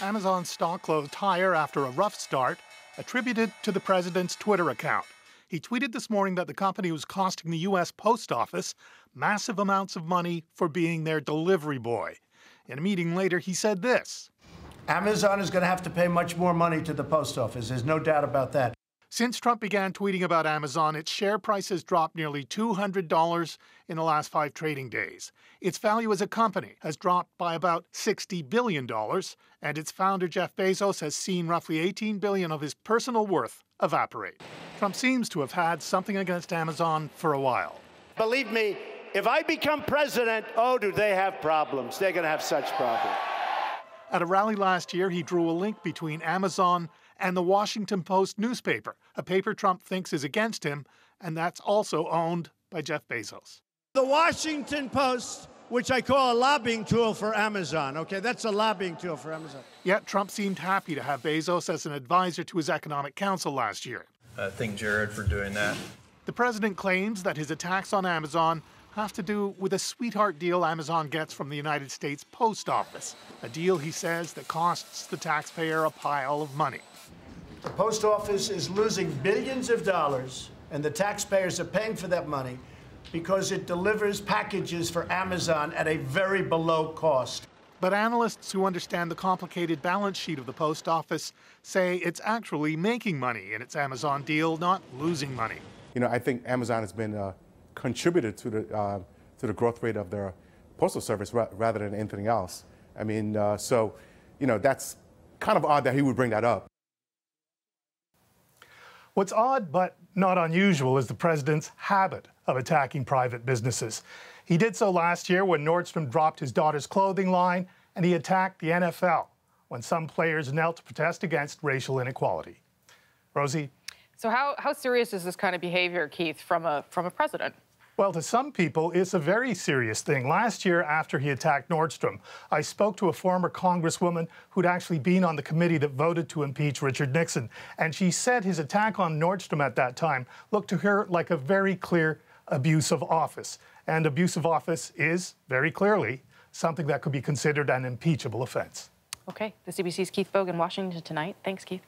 Amazon stock closed higher after a rough start, attributed to the president's Twitter account. He tweeted this morning that the company was costing the U.S. Post Office massive amounts of money for being their delivery boy. In a meeting later, he said this. Amazon is going to have to pay much more money to the post office. There's no doubt about that. Since Trump began tweeting about Amazon, its share price has dropped nearly $200 in the last 5 trading days. Its value as a company has dropped by about $60 billion, and its founder, Jeff Bezos, has seen roughly $18 billion of his personal worth evaporate. Trump seems to have had something against Amazon for a while. Believe me, if I become president, oh, do they have problems. They're going to have such problems. At a rally last year, he drew a link between Amazon and the Washington Post newspaper, a paper Trump thinks is against him, and that's also owned by Jeff Bezos. The Washington Post, which I call a lobbying tool for Amazon, okay, that's a lobbying tool for Amazon. Yet Trump seemed happy to have Bezos as an advisor to his economic council last year. Thank Jared for doing that. The president claims that his attacks on Amazon have to do with a sweetheart deal Amazon gets from the United States Post Office, a deal, he says, that costs the taxpayer a pile of money. The post office is losing billions of dollars, and the taxpayers are paying for that money because it delivers packages for Amazon at a very below cost. But analysts who understand the complicated balance sheet of the post office say it's actually making money in its Amazon deal, not losing money. You know, I think Amazon has been a contributor to the growth rate of their postal service rather than anything else. I mean, so, you know, that's kind of odd that he would bring that up. What's odd but not unusual is the president's habit of attacking private businesses. He did so last year when Nordstrom dropped his daughter's clothing line, and he attacked the NFL when some players knelt to protest against racial inequality. Rosie? So how serious is this kind of behavior, Keith, from a president? Well, to some people, it's a very serious thing. Last year, after he attacked Nordstrom, I spoke to a former congresswoman who'd actually been on the committee that voted to impeach Richard Nixon. And she said his attack on Nordstrom at that time looked to her like a very clear abuse of office. And abuse of office is, very clearly, something that could be considered an impeachable offense. Okay. The CBC's Keith Bogan in Washington tonight. Thanks, Keith.